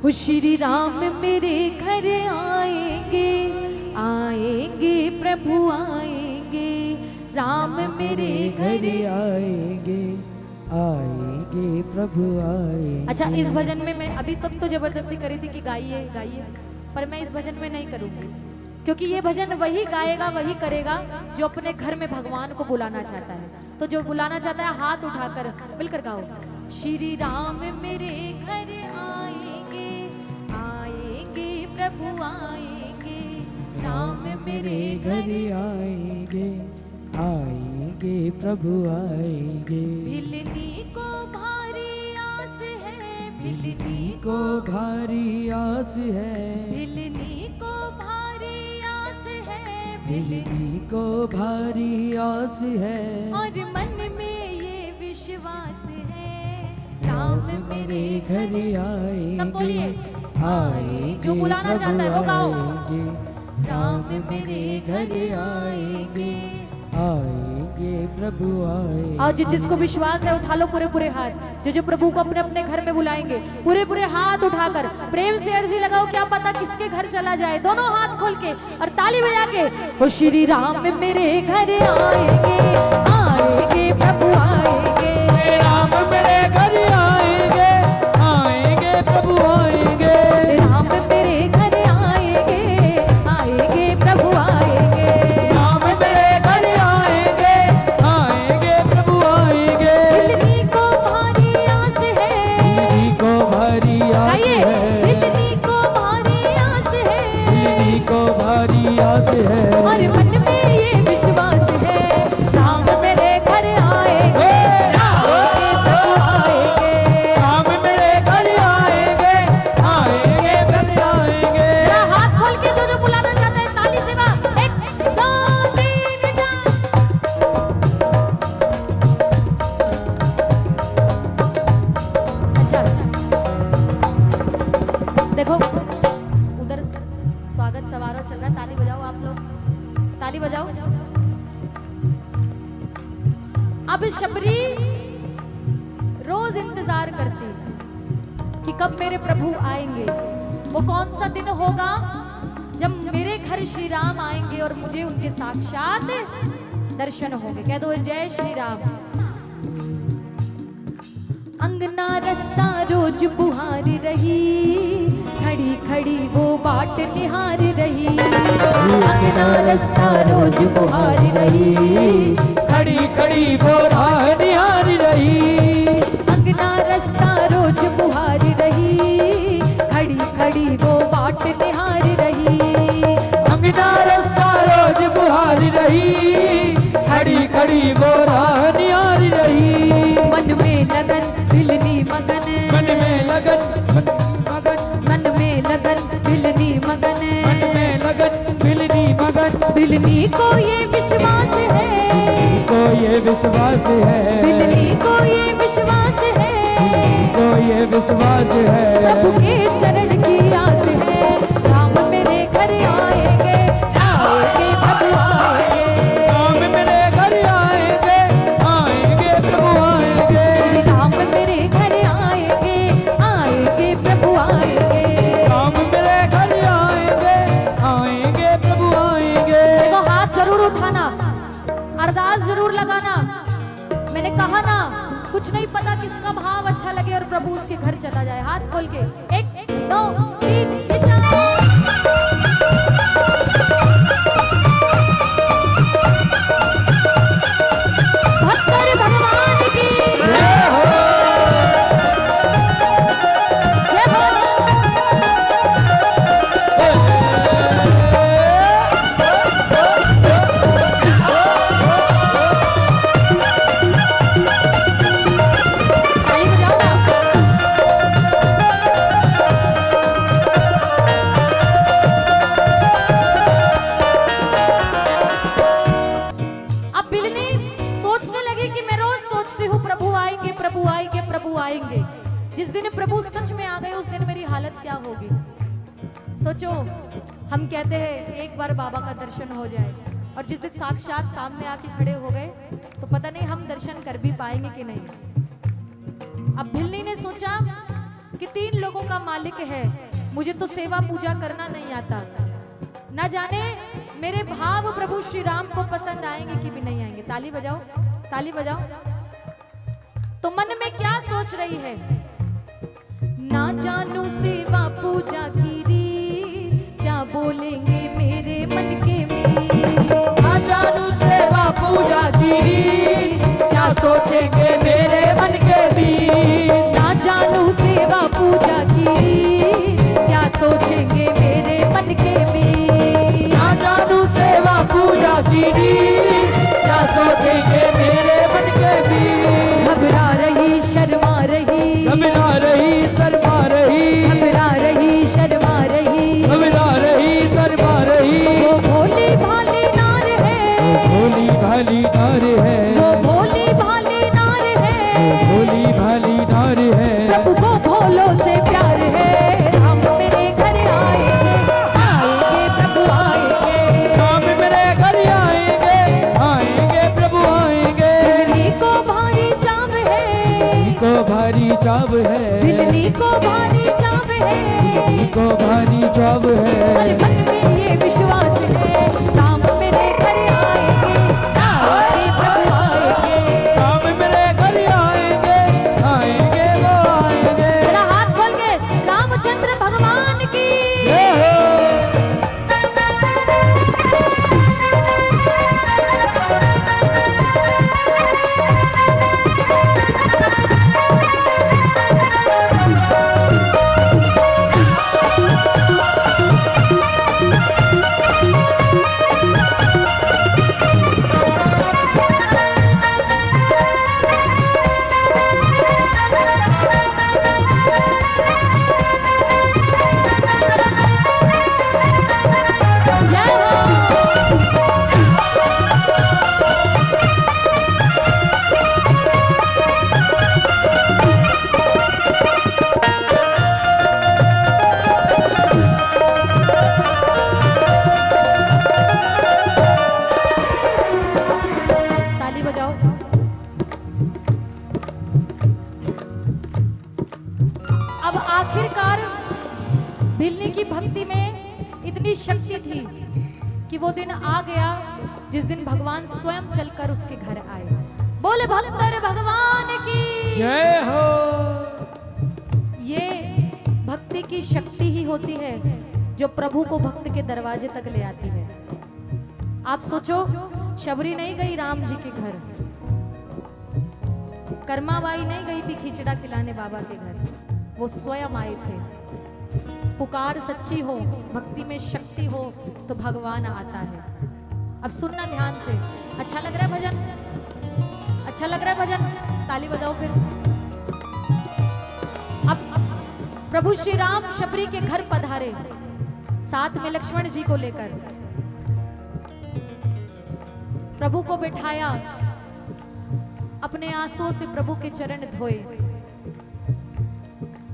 वो श्री राम मेरे घर आएंगे, आएंगे प्रभु आएंगे, राम मेरे घर आएंगे, आएंगे प्रभु आएंगे। अच्छा, इस भजन में मैं अभी तक तो जबरदस्ती करी थी कि गाइए गाइए, पर मैं इस भजन में नहीं करूंगी, क्योंकि ये भजन वही गाएगा वही करेगा जो अपने घर में भगवान को बुलाना चाहता है। तो जो बुलाना चाहता है हाथ उठाकर मिलकर गाओ। श्री राम मेरे घर आएंगे, आएंगे प्रभु आएंगे, राम मेरे घर आएंगे, आएंगे प्रभु आएंगे। भिलनी को भारी आस है, भिलनी को भारी आस है, भिलनी को भारी आस है, भिलनी को भारी आस है, और मन में ये विश्वास है, राम मेरे घर आएंगे, सब बोलिए, आएंगे जो बुलाना चाहता है वो गाओ। राम मेरे घर आएंगे, आएंगे प्रभु आएंगे। और जिसको विश्वास है उठा लो पूरे पूरे हाथ, जो प्रभु को अपने अपने घर में बुलाएंगे पूरे पूरे हाथ उठाकर प्रेम से अर्जी लगाओ, क्या पता किसके घर चला जाए। दोनों हाथ खोल के और ताली बजा के, वो श्री राम मेरे घर आएंगे, आएंगे प्रभु आएंगे, राम मेरे घर आएंगे, आएंगे प्रभु आएंगे, राम मेरे घर आएंगे, आएंगे प्रभु आएंगे, राम मेरे घर आएंगे, आएंगे प्रभु आएंगे। भिलनी को भारी आस है, भिलनी को भारी आस गाइए, है, भिलनी को भारी आस है, भिलनी को भारी आस है, और मन में ये विश्वास है, राम मेरे घर आएंगे, आएंगे प्रभु आएंगे, राम मेरे घर आएंगे, आएंगे प्रभु आएंगे। जरा हाथ खोल के जो बुलाना चाहते हैं ताली से वाह, 1 2 3 4। अच्छा देखो उधर स्वागत समारोह चल रहा है, ताली बजाओ आप लोग, ताली बजाओ। अब शबरी रोज इंतजार करती कि कब मेरे प्रभु आएंगे। वो कौन सा दिन होगा जब मेरे घर श्री राम आएंगे और मुझे उनके साक्षात दर्शन होंगे। कह दो जय श्री राम। अंगना रास्ता रोज बुहारी रही, खड़ी खड़ी वो बाट निहार रही, अंगना रास्ता रोज बुहारी रही, खड़ी खड़ी वो राह निहारी रही, अंगना रास्ता रोज बुहारी रही, खड़ी खड़ी वो बाट निहार रही, अंगना रास्ता रोज बुहारी रही, खड़ी खड़ी वो राह निहारी रही। मन में लगन भिलनी मगन, मन में लगन मगन, मन में लगन भिलनी मगन, मन में लगन भिलनी मगन। भिलनी को ये विश्वास है, को ये विश्वास है, भिलनी को ये विश्वास है, को ये विश्वास है, प्रभु के चरण की आस है, राम मेरे घर आएंगे, आएंगे प्रभु आएंगे, राम मेरे घर आएंगे, आएंगे प्रभु आएंगे, श्री राम मेरे घर आएंगे, आएंगे प्रभु आएंगे, राम मेरे घर आएंगे, आएंगे प्रभु आएंगे। देखो हाथ जरूर उठाना, अरदास जरूर लगाना। मैंने कहा ना कुछ नहीं पता किसका भाव अच्छा लगे और प्रभु उसके घर चला जाए। हाथ खोल के 1 2 3 भक्तर भगवान की जय हो। ताली बजाओ ना। अब बिलनी सोचने लगी कि मैं रोज सोचती हूँ प्रभु आएंगे, प्रभु आएंगे, प्रभु आएंगे। जिस दिन प्रभु सच में आ गए उस दिन मेरी हालत क्या होगी। सोचो, हम कहते हैं एक बार बाबा का दर्शन हो जाए, और जिस दिन साक्षात सामने आके खड़े हो गए तो पता नहीं हम दर्शन कर भी पाएंगे कि नहीं। अब भिलनी ने सोचा कि 3 लोगों का मालिक है, मुझे तो सेवा पूजा करना नहीं आता। ना जाने मेरे भाव प्रभु श्री राम को पसंद आएंगे कि भी नहीं आएंगे। ताली बजाओ, ताली बजाओ। तो मन में क्या सोच रही है? ना जानू सेवा पूजा की रीत, क्या बोलेंगे मेरे मन के मीत। ना जानू सेवा पूजा की रीत, क्या सोचेंगे मेरे मन के बीच। ना जानू सेवा पूजा की रीत, क्या सोचेंगे मेरे मन के बीच। ना जानू सेवा पूजा की रीत, क्या सोचेंगे मेरे मन के बीच। घबरा रही शर्मा रही, घबरा रही शर्मा रही, घबरा रही शर्मा रही, घबरा रही शर्मा रही। वो भोली भाली नार है, भोली भाली नार है, वो भोली भाली नार है, भोली भाली नार है। प्रभु को भोलों से प्यार है। राम मेरे घर आएंगे, आएंगे प्रभु आएंगे। राम मेरे घर आएंगे, आएंगे प्रभु आएंगे। दिल्ली को भारी चाव है, को भारी चाव है, दिल्ली को भारी चाव है, को भारी चाव है। और मन में ये विश्वास है, राम मेरे घर आएंगे, आएंगे प्रभु आएंगे। राम मेरे घर आएंगे, आएंगे वो आएंगे। मेरा हाथ खोल के रामचंद्र भगवान की। जय हो। जय हो। ताली बजाओ। अब आखिरकार भिलनी की भक्ति में इतनी शक्ति थी कि वो दिन आ गया जिस दिन भगवान स्वयं चलकर उसके घर आए। बोले भक्तर भगवान की। जय हो। ये भक्ति की शक्ति ही होती है जो प्रभु को भक्त के दरवाजे तक ले आती है। आप सोचो, शबरी नहीं गई राम जी के घर, कर्माबाई नहीं गई थी खिचड़ा खिलाने बाबा के घर, वो स्वयं आए थे। पुकार सच्ची हो, भक्ति में शक्ति हो तो भगवान आता है। अब सुनना ध्यान से। अच्छा लग रहा है भजन? अच्छा लग रहा है भजन? ताली बजाओ फिर। अब प्रभु श्री राम शबरी के घर पधारे, साथ में लक्ष्मण जी को लेकर। प्रभु को बिठाया, अपने आंसुओं से प्रभु के चरण धोए।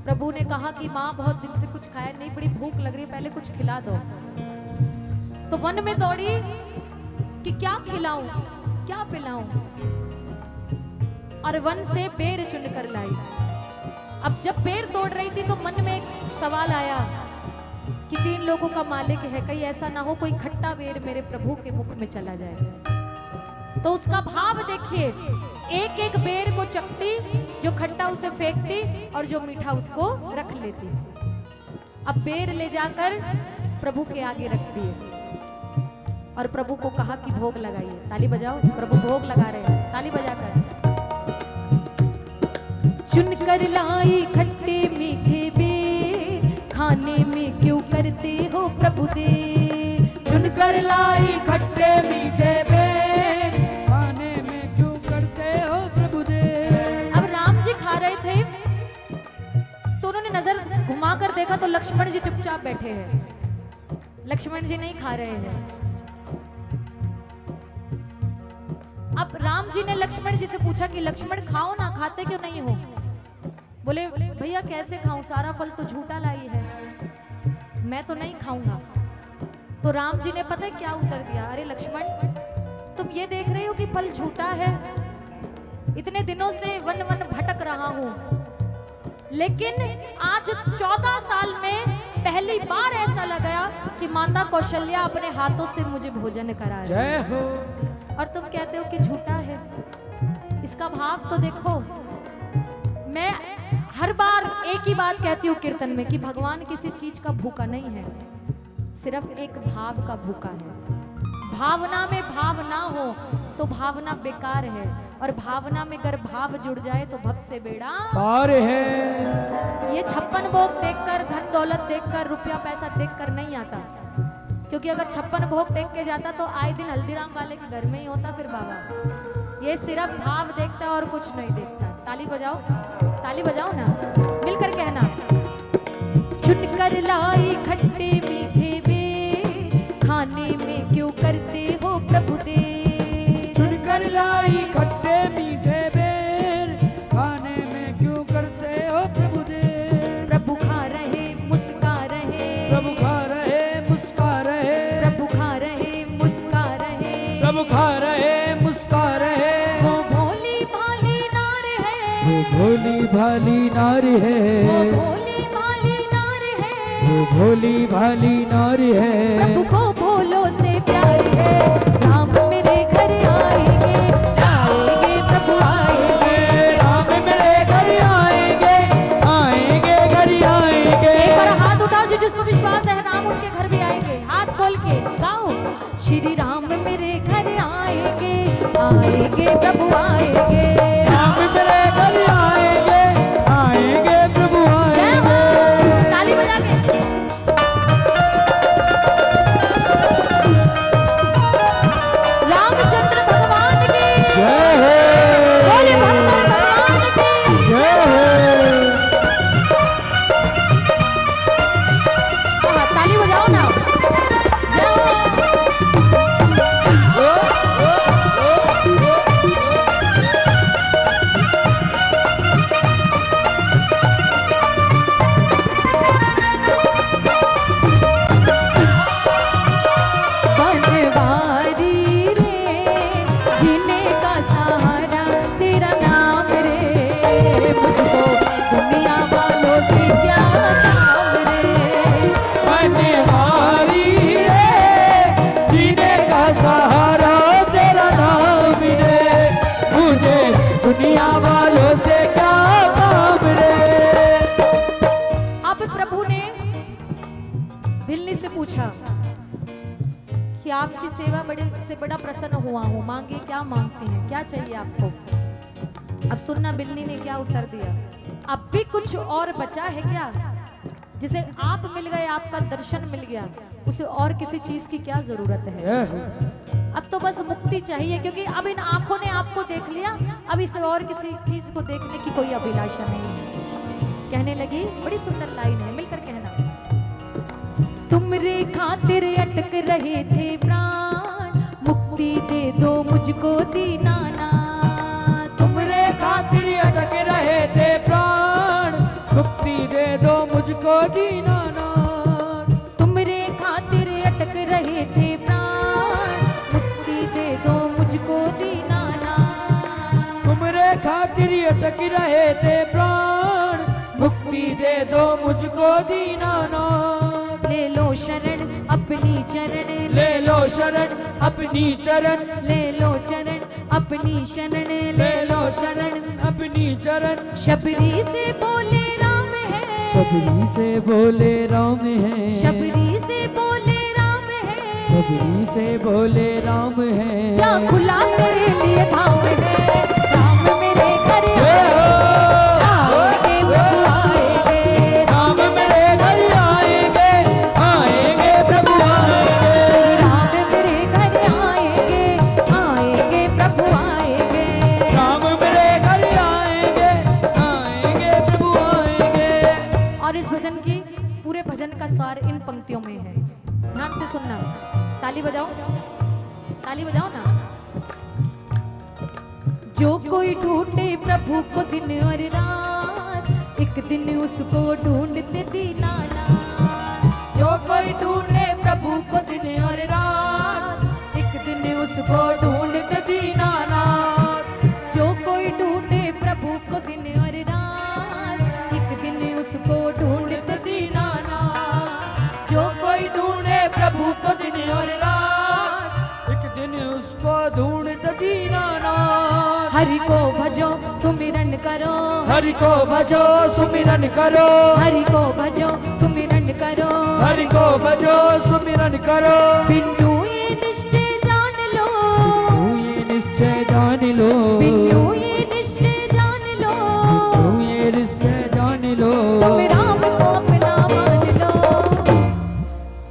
प्रभु ने कहा कि माँ बहुत दिन से कुछ खाया नहीं, बड़ी भूख लग रही है, पहले कुछ खिला दो। तो वन में दौड़ी कि क्या खिलाऊं, क्या पिलाऊं, और वन से बेर चुन कर लाई। अब जब बेर तोड़ रही थी तो मन में एक सवाल आया कि 3 लोगों का मालिक है, कहीं ऐसा ना हो कोई खट्टा बेर मेरे प्रभु के मुख में चला जाए। तो उसका भाव देखिए, एक एक बेर को चखती, जो खट्टा उसे फेंकती और जो मीठा उसको रख लेती। अब बेर ले जाकर प्रभु के आगे रख दिए और प्रभु को कहा कि भोग लगाइए। ताली बजाओ, प्रभु भोग लगा रहे हैं, ताली बजाकर। चुन कर लाई खट्टे मीठे बेर, खाने में क्यों करते हो प्रभु देर। चुन कर लाई खट्टे मीठे बेर, खाने में क्यों करते हो प्रभु देर। अब राम जी खा रहे थे तो उन्होंने नजर घुमा कर देखा तो लक्ष्मण जी चुपचाप बैठे हैं। लक्ष्मण जी नहीं खा रहे हैं। अब राम जी ने लक्ष्मण जी से पूछा कि लक्ष्मण खाओ ना, खाते क्यों नहीं हो? बोले भैया कैसे खाऊं, सारा फल तो झूठा लाई है, मैं तो नहीं खाऊंगा। तो राम जी ने पता है क्या उत्तर दिया? अरे लक्ष्मण, तुम ये देख रहे हो कि फल झूठा है, इतने दिनों से वन वन भटक रहा हूं, लेकिन आज 14 साल में पहली बार ऐसा लगा कि माता कौशल्या अपने हाथों से मुझे भोजन करा रही है। जय हो। और तुम कहते हो कि झूठा है। इसका भाव तो देखो। मैं हर बार एक ही बात कहती हूँ कीर्तन में कि भगवान किसी चीज का भूखा नहीं है, सिर्फ एक भाव का भूखा है। भावना में भाव ना हो तो भावना बेकार है, और भावना में अगर भाव जुड़ जाए तो भव से बेड़ा पार है। ये 56 भोग देखकर, धन दौलत देखकर, रुपया पैसा देखकर नहीं आता, क्योंकि अगर 56 भोग देख के जाता तो आए दिन हल्दीराम वाले के घर में ही होता फिर बाबा। ये सिर्फ भाव देखता और कुछ नहीं देखता। ताली बजाओ, ताली बजाओ ना, मिलकर कहना। चुनकर लाई खट्टे मीठे बेर, खाने में क्यों करते हो प्रभु देर। चुनकर लाई खट्टे मीठे बेर, खाने में क्यों करते हो प्रभु देर। प्रभु खा रहे मुस्का रहे, प्रभु खा रहे मुस्का रहे, प्रभु खा रहे मुस्का रहे, प्रभु खा रहे मुस्का रहे। वो भोली भाली नार है, वो भोली भाली नार है, वो भोली भाली नार है, वो भोली भाली नार है। प्रभु को भोलो से प्यार है। राम मेरे घर आएंगे, जाएंगे प्रभु आएंगे। राम मेरे घर आएंगे, आएंगे घर आएंगे। एक बार हाथ उठाओ जो जिसको विश्वास है राम उनके घर भी आएंगे। हाथ खोल के गाओ, श्री राम मेरे घर आएंगे, आएंगे प्रभु आएंगे। राम मेरे घर आएंगे, आएंगे प्रभु जय हो, आएंगे। ताली बजा के। रामचंद्र भगवान की जय हो, बोले भगवान भगवान की जय हो। हाँ, ताली बजाओ ना। जय हो। बनवारी रे, जीने का सहारा तेरा नाम रे, मुझको दुनिया वालों से क्या काम रे। बनवारी रे, जीने का सहारा तेरा नाम रे, मुझे दुनिया वालों से क्या काम रे। अब प्रभु ने भिल्ली से पूछा कि आपकी सेवा बड़े से बड़ा प्रसन्न हुआ हूँ, मांगे क्या मांगते हैं, क्या चाहिए आपको। अब सुनना बिल्ली ने क्या उत्तर दिया। अब भी कुछ और बचा है क्या, जिसे आप मिल गए, आपका दर्शन मिल गया, उसे और किसी चीज की क्या जरूरत है। जय हो। अब तो बस मुक्ति चाहिए, क्योंकि अब इन आंखों ने आपको देख लिया, अब इसे और किसी चीज को देखने की कोई अभिलाषा नहीं है। कहने लगी, बड़ी सुंदर लाइन है, मिलकर कहना। तुमरे खातिर अटक रहे थे प्राण, मुक्ति दे दो मुझको दीनानाथ। तुमरे खातिर अटक रहे थे प्राण, मुक्ति दे दो मुझको दीनानाथ। तुमरे खातिर अटक रहे थे प्राण, मुक्ति दे दो मुझको दीनानाथ। तुमरे खातिर अटक रहे थे प्राण, मुक्ति दे दो मुझको दीनानाथ। ले लो शरण अपनी चरण, ले लो शरण अपनी चरण, ले लो चरण अपनी शरण, ले लो शरण अपनी चरण। शबरी से बोले राम है, सबरी से बोले राम है, शबरी से बोले राम है, सबरी से बोले राम है। जा खुला तेरे लिए धाम है। राम मेरे घर आएंगे, प्रभु आएंगे। राम मेरे घर आएंगे, आएंगे प्रभु आएंगे। श्री राम मेरे घर आएंगे, आएंगे प्रभु आएंगे। राम मेरे घर आएंगे, आएंगे प्रभु आएंगे। और इस भजन की पूरे भजन का सार इन पंक्तियों में है, ध्यान से सुनना। ताली बजाओ, ताली बजाओ ना। जो कोई ढूंढे प्रभु को दिन और रात, एक दिन उसको ढूंढते दीनानाथ। जो कोई ढूंढे प्रभु को दिन और रात, एक दिन उसको ढूंढते दीनानाथ। जो कोई ढूंढे प्रभु को दिन और रात, एक दिन और रात, एक दिन उसको ढूंढत दीनानाथ। हरि को भजो सुमिरन करो, हरि को भजो सुमिरन करो, हरि को भजो सुमिरन करो, हरि को भजो सुमिरन करो। बिनु ये निश्चय जान लो, तू ये निश्चय जान लो, बिनु ये निश्चय जान लो, तू ये निश्चय जान लो। तुम राम को अपना मान लो,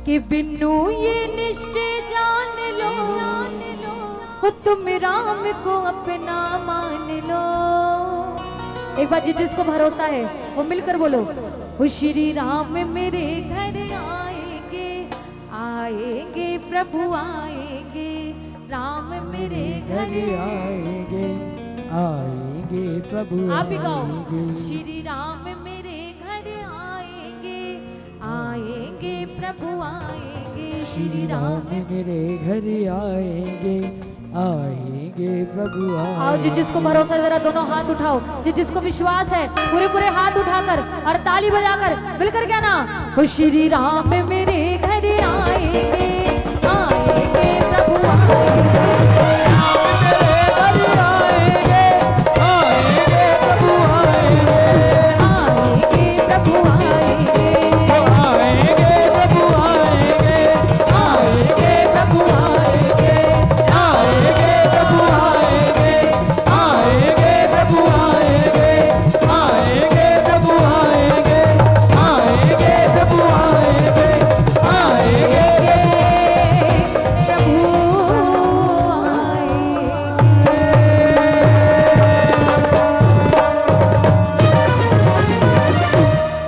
कि बिनु ये निश्चय जान लो, हो तुम राम को अपना मान लो। एक बार जिसको भरोसा है वो मिलकर बोलो, हो श्री राम मेरे घर आएंगे, आएंगे प्रभु आएंगे, राम मेरे घर आएंगे, आएंगे प्रभु आप भी गाओ, आएंगे। श्री राम मेरे घर आएंगे, आएंगे प्रभु आएंगे, श्री राम मेरे घर आएंगे, आएंगे प्रभु आओ आएंगे। जिसको भरोसा है जरा दोनों हाथ उठाओ, जिसको विश्वास है पूरे पूरे हाथ उठाकर और ताली बजाकर मिलकर क्या ना, वो श्री राम मेरे